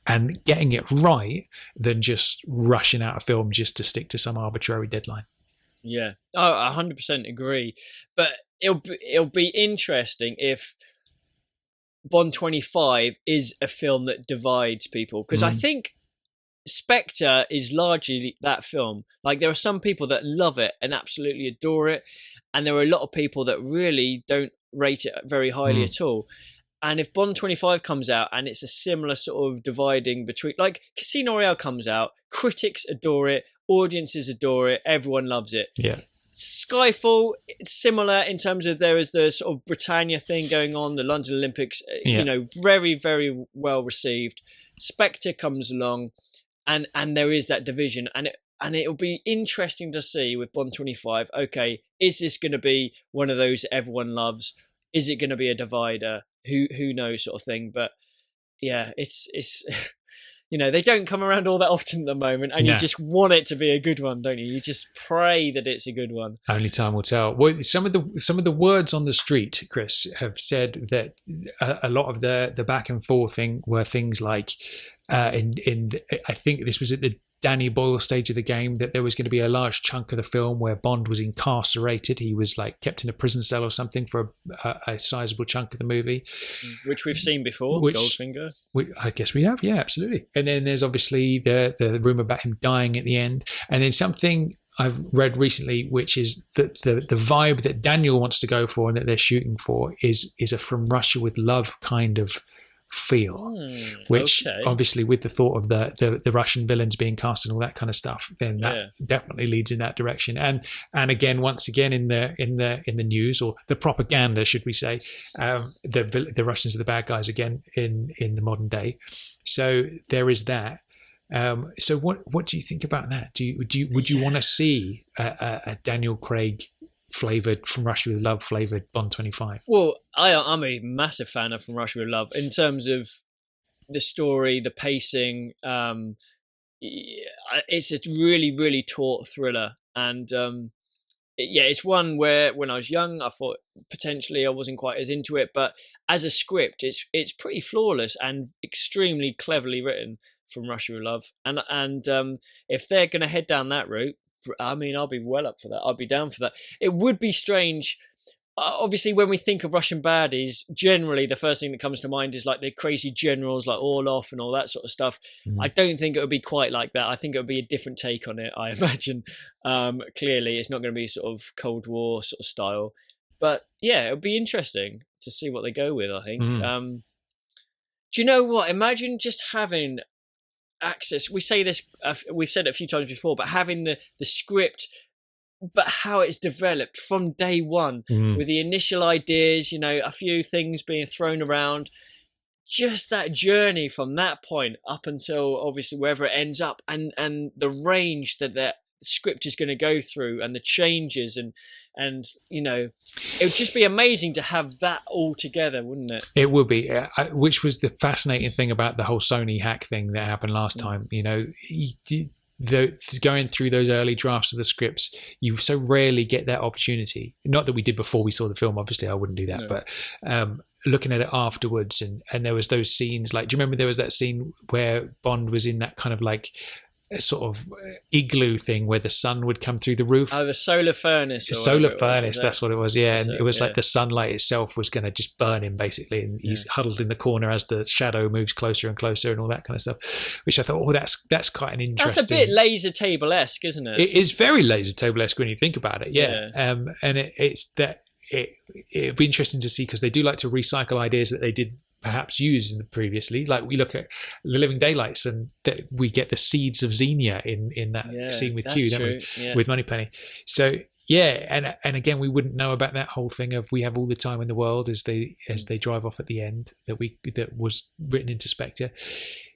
Speaker 2: and getting it right than just rushing out a film just to stick to some arbitrary deadline.
Speaker 3: Yeah, I 100% agree. But it'll be interesting if Bond 25 is a film that divides people, because I think Spectre is largely that film. Like, there are some people that love it and absolutely adore it, and there are a lot of people that really don't rate it very highly at all. And if Bond 25 comes out and it's a similar sort of dividing between, like, Casino Royale comes out, critics adore it, audiences adore it, everyone loves it.
Speaker 2: Yeah.
Speaker 3: Skyfall, it's similar in terms of there is the sort of Britannia thing going on, the London Olympics, you know, very, very well received. Spectre comes along, and there is that division, and it'll be interesting to see with Bond 25. Okay, is this going to be one of those everyone loves? Is it going to be a divider? Who knows, sort of thing. But yeah, it's you know, they don't come around all that often at the moment, and you just want it to be a good one, don't you? You just pray that it's a good one.
Speaker 2: Only time will tell. Well, some of the words on the street, Chris, have said that a lot of the back and forth thing were things like, I think this was at the Danny Boyle stage of the game, that there was going to be a large chunk of the film where Bond was incarcerated. He was like kept in a prison cell or something for a sizable chunk of the movie,
Speaker 3: which we've seen before. Goldfinger.
Speaker 2: I guess we have, yeah, absolutely. And then there's obviously the rumor about him dying at the end, and then something I've read recently, which is that the vibe that Daniel wants to go for and that they're shooting for is a From Russia with Love kind of feel, which obviously with the thought of the Russian villains being cast and all that kind of stuff, then that definitely leads in that direction. And again, once again in the news, or the propaganda, should we say, the Russians are the bad guys again in the modern day. So there is that. So what do you think about that? Would you want to see a Daniel Craig flavoured From Russia with Love flavoured Bond 25?
Speaker 3: Well, I'm a massive fan of From Russia with Love in terms of the story, the pacing. It's a really, really taut thriller, and it's one where when I was young, I thought potentially I wasn't quite as into it, but as a script, it's pretty flawless and extremely cleverly written. From Russia with Love, and if they're going to head down that route, I mean, I'll be well up for that. I'll be down for that. It would be strange. Obviously, when we think of Russian baddies, generally the first thing that comes to mind is like the crazy generals like Orlov and all that sort of stuff. I don't think it would be quite like that. I think it would be a different take on it, I imagine. Clearly, it's not going to be sort of Cold War sort of style. But yeah, it would be interesting to see what they go with, I think. Do you know what? Imagine just having access. We say this, we've said it a few times before, but having the script, but how it's developed from day one, with the initial ideas, you know, a few things being thrown around, just that journey from that point up until obviously wherever it ends up, and the range that the script is going to go through, and the changes, and you know, it would just be amazing to have that all together, wouldn't it? It
Speaker 2: would be, which was the fascinating thing about the whole Sony hack thing that happened last time. You know, going through those early drafts of the scripts, you so rarely get that opportunity. Not that we did before we saw the film, obviously I wouldn't do that, but looking at it afterwards, and there was those scenes, like, do you remember there was that scene where Bond was in that kind of like a sort of igloo thing where the sun would come through the roof?
Speaker 3: Oh, the solar furnace.
Speaker 2: That's what it was, yeah. And it was like the sunlight itself was going to just burn him, basically. And he's huddled in the corner as the shadow moves closer and closer and all that kind of stuff, which I thought, that's quite an interesting...
Speaker 3: That's a bit laser table-esque, isn't it?
Speaker 2: It is very laser table-esque when you think about it, yeah. And it's that... It'd be interesting to see, because they do like to recycle ideas that they did perhaps used previously. Like we look at The Living Daylights, and that we get the seeds of Xenia in that scene with Q, don't we? Yeah. With Moneypenny. So yeah, and again, we wouldn't know about that whole thing of we have all the time in the world as they drive off at the end, that was written into Spectre.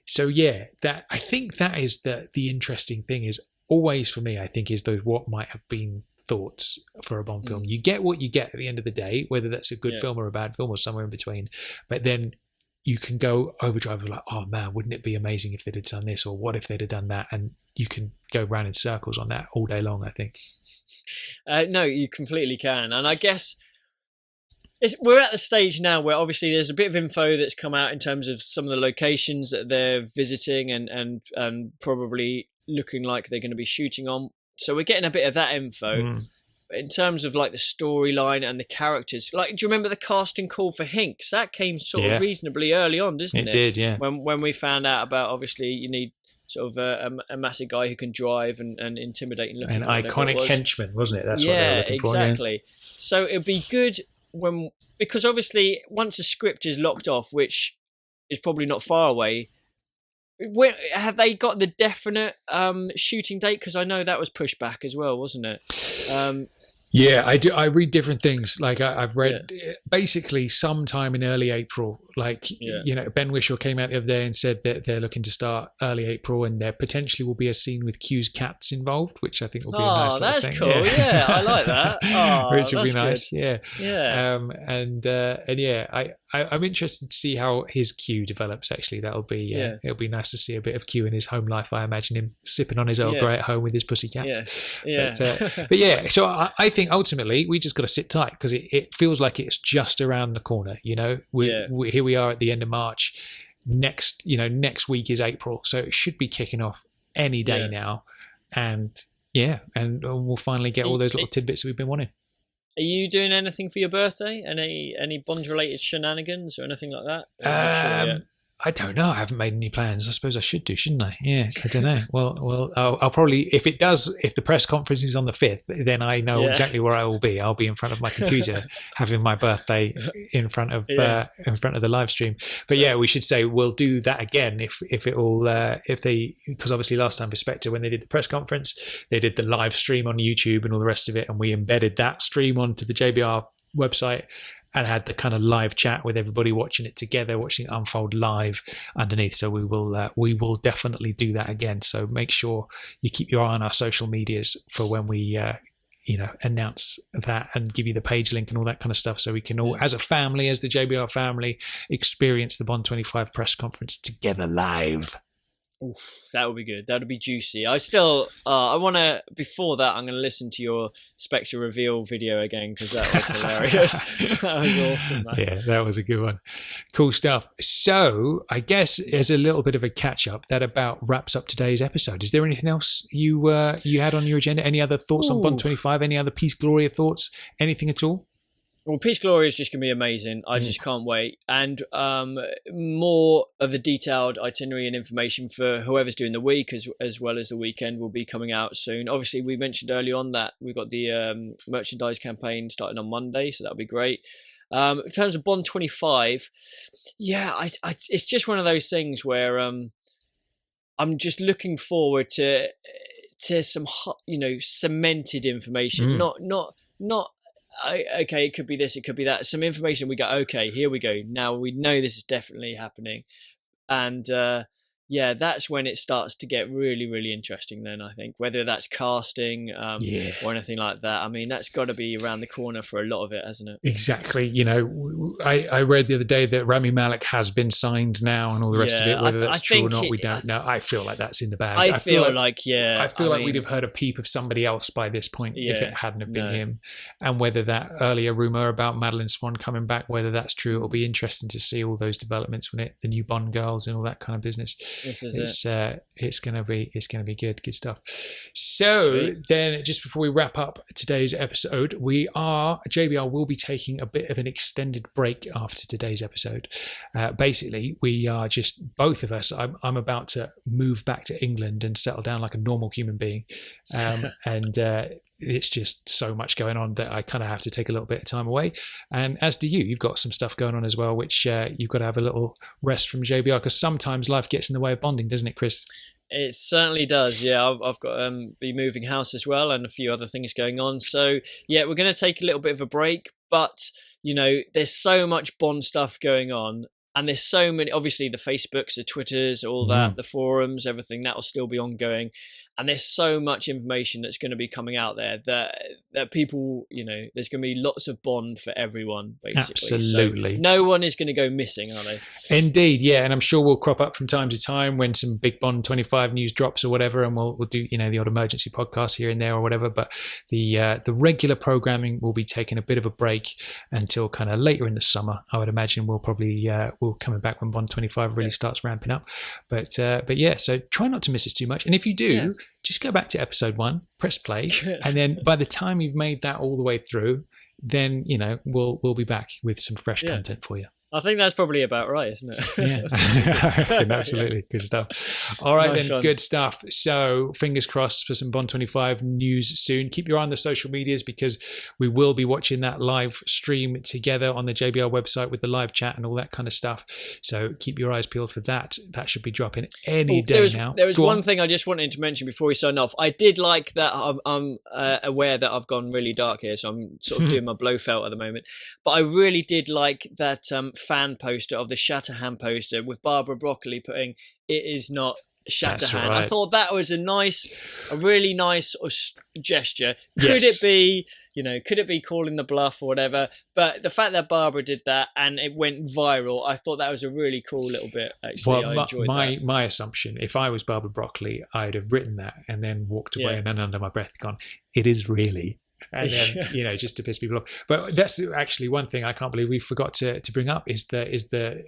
Speaker 2: So yeah, that I think that is the interesting thing, is always for me, I think, is those what might have been thoughts for a Bond film. You get what you get at the end of the day, whether that's a good film or a bad film or somewhere in between. But then you can go overdrive like, oh man, wouldn't it be amazing if they'd have done this, or what if they'd have done that? And you can go round in circles on that all day long, I think.
Speaker 3: No, you completely can. And I guess we're at the stage now where obviously there's a bit of info that's come out in terms of some of the locations that they're visiting and probably looking like they're going to be shooting on. So we're getting a bit of that info. In terms of like the storyline and the characters. Like, do you remember the casting call for Hinks? That came sort of reasonably early on, didn't it?
Speaker 2: It did, yeah.
Speaker 3: When we found out about, obviously, you need sort of a massive guy who can drive and intimidate and look
Speaker 2: an iconic henchman, wasn't it? That's what they were looking for.
Speaker 3: Exactly. So it'd be good because obviously once the script is locked off, which is probably not far away. Have they got the definite shooting date? Because I know that was pushed back as well, wasn't it?
Speaker 2: Yeah, I do. I read different things. Like I've read basically sometime in early April. Like Ben Whishaw came out the other day and said that they're looking to start early April, and there potentially will be a scene with Q's cats involved, which I think will be a nice thing.
Speaker 3: That's cool. Yeah, I like that.
Speaker 2: Which will be nice.
Speaker 3: Good.
Speaker 2: Yeah. I'm interested to see how his Q develops. Actually, that'll be it'll be nice to see a bit of Q in his home life. I imagine him sipping on his Earl Grey at home with his pussycat.
Speaker 3: Yeah.
Speaker 2: But yeah, so I think ultimately we just got to sit tight because it feels like it's just around the corner. You know, here we are at the end of March. Next week is April, so it should be kicking off any day now, and we'll finally get all those little tidbits that we've been wanting.
Speaker 3: Are you doing anything for your birthday? Any Bond-related shenanigans or anything like that?
Speaker 2: I don't know. I haven't made any plans. I suppose I should do, shouldn't I? Yeah, I don't know. Well, I'll probably, if the press conference is on the 5th, then I know exactly where I will be. I'll be in front of my computer having my birthday in front of the live stream. But we should say we'll do that again because obviously last time for Spectre, when they did the press conference, they did the live stream on YouTube and all the rest of it, and we embedded that stream onto the JBR website and had the kind of live chat with everybody watching it together, watching it unfold live underneath. So we will definitely do that again. So make sure you keep your eye on our social medias for when we announce that and give you the page link and all that kind of stuff, so we can all, as a family, as the JBR family, experience the Bond 25 press conference together live.
Speaker 3: Oof, that would be good. That would be juicy. I still, I want to, before that, I'm going to listen to your Spectre reveal video again, because that was hilarious. That was awesome, man.
Speaker 2: Yeah, that was a good one. Cool stuff. So I guess as a little bit of a catch up, that about wraps up today's episode. Is there anything else you had on your agenda? Any other thoughts on Bond 25? Any other Piz Gloria thoughts? Anything at all?
Speaker 3: Well, Piz Gloria is just going to be amazing. I just can't wait. And more of a detailed itinerary and information for whoever's doing the week as well as the weekend will be coming out soon. Obviously, we mentioned early on that we've got the merchandise campaign starting on Monday, so that'll be great. In terms of Bond 25, it's just one of those things where I'm just looking forward to some, cemented information, not okay, it could be this, it could be that. Some information we go, okay, here we go. Now we know this is definitely happening. And that's when it starts to get really, really interesting then, I think. Whether that's casting or anything like that. I mean, that's got to be around the corner for a lot of it, hasn't it?
Speaker 2: Exactly. I read the other day that Rami Malek has been signed now and all the rest of it. Whether that's true or not, we don't know. I feel like that's in the bag.
Speaker 3: I feel like
Speaker 2: we'd have heard a peep of somebody else by this point if it hadn't have been him. And whether that earlier rumour about Madeline Swan coming back, whether that's true, it'll be interesting to see all those developments when the new Bond girls and all that kind of business. It's gonna be good stuff. So then, just before we wrap up today's episode, JBR will be taking a bit of an extended break after today's episode. Basically, we are just, both of us, I'm about to move back to England and settle down like a normal human being, and it's just so much going on that I kind of have to take a little bit of time away. And as do you, you've got some stuff going on as well, which you've got to have a little rest from JBR, because sometimes life gets in the way of bonding, doesn't it, Chris?
Speaker 3: It certainly does. Yeah, I've got be moving house as well and a few other things going on. So yeah, we're going to take a little bit of a break, but there's so much Bond stuff going on. And there's so many, obviously the Facebooks, the Twitters, all that, the forums, everything, that will still be ongoing. And there's so much information that's going to be coming out there that people, there's going to be lots of Bond for everyone, basically.
Speaker 2: Absolutely.
Speaker 3: So no one is going to go missing, are they?
Speaker 2: Indeed, yeah. And I'm sure we'll crop up from time to time when some big Bond 25 news drops or whatever, and we'll do, the odd emergency podcast here and there or whatever. But the regular programming will be taking a bit of a break until kind of later in the summer. I would imagine we'll probably we'll coming back when Bond 25 really starts ramping up. But yeah, so try not to miss us too much. And if you do, just go back to episode 1, press play, and then by the time you've made that all the way through, then we'll be back with some fresh content for you.
Speaker 3: I think that's probably about right, isn't it?
Speaker 2: Yeah, I reckon, absolutely. Good stuff. All right, then, good stuff. So fingers crossed for some Bond 25 news soon. Keep your eye on the social medias because we will be watching that live stream together on the JBR website with the live chat and all that kind of stuff. So keep your eyes peeled for that. That should be dropping any day now.
Speaker 3: There was one thing I just wanted to mention before we sign off. I did like that. I'm aware that I've gone really dark here, so I'm sort of doing my Blofeld at the moment. But I really did like that fan poster of the Shatterhand poster with Barbara Broccoli putting "It is not Shatterhand." Right. I thought that was a really nice gesture. Could it be, could it be calling the bluff or whatever? But the fact that Barbara did that and it went viral, I thought that was a really cool little bit. Actually, I enjoyed that.
Speaker 2: My assumption, if I was Barbara Broccoli, I'd have written that and then walked away and then under my breath gone, "It is really." And then, just to piss people off. But that's actually one thing I can't believe we forgot to bring up is they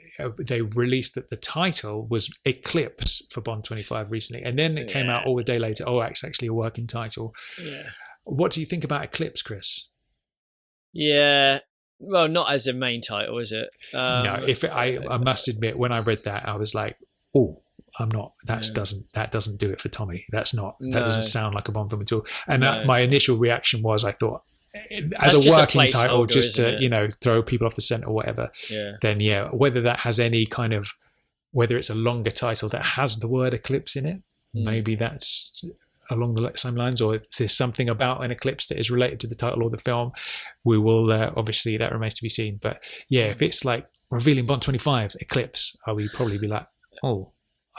Speaker 2: released that the title was Eclipse for Bond 25 recently. And then it came out a day later, it's actually a working title. Yeah. What do you think about Eclipse, Chris?
Speaker 3: Yeah. Well, not as a main title, is it?
Speaker 2: No, I must admit, when I read that, I was like, I'm not. That doesn't do it for Tommy. That doesn't sound like a Bond film at all. And my initial reaction was, I thought, as a working title, just to throw people off the scent or whatever. Yeah. Then whether that has any kind of, whether it's a longer title that has the word eclipse in it, maybe that's along the same lines, or if there's something about an eclipse that is related to the title of the film. We will obviously, that remains to be seen. But if it's like revealing Bond 25 Eclipse, I would probably be like,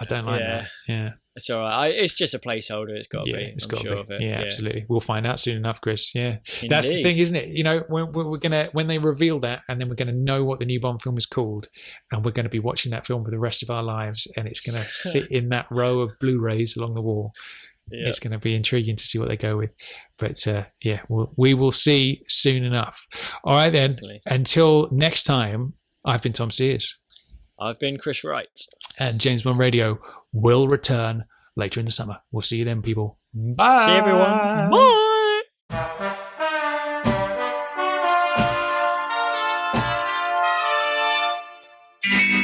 Speaker 2: I don't like that. Yeah.
Speaker 3: It's all right. It's just a placeholder. It's got to be.
Speaker 2: It's got to be. Yeah, absolutely. We'll find out soon enough, Chris. Yeah. Indeed. That's the thing, isn't it? When they reveal that, and then we're going to know what the new Bond film is called, and we're going to be watching that film for the rest of our lives, and it's going to sit in that row of Blu-rays along the wall. Yep. It's going to be intriguing to see what they go with. But we will see soon enough. All right, then. Definitely. Until next time, I've been Tom Sears.
Speaker 3: I've been Chris Wright.
Speaker 2: And James Bond Radio will return later in the summer. We'll see you then, people. Bye.
Speaker 3: See everyone. Bye.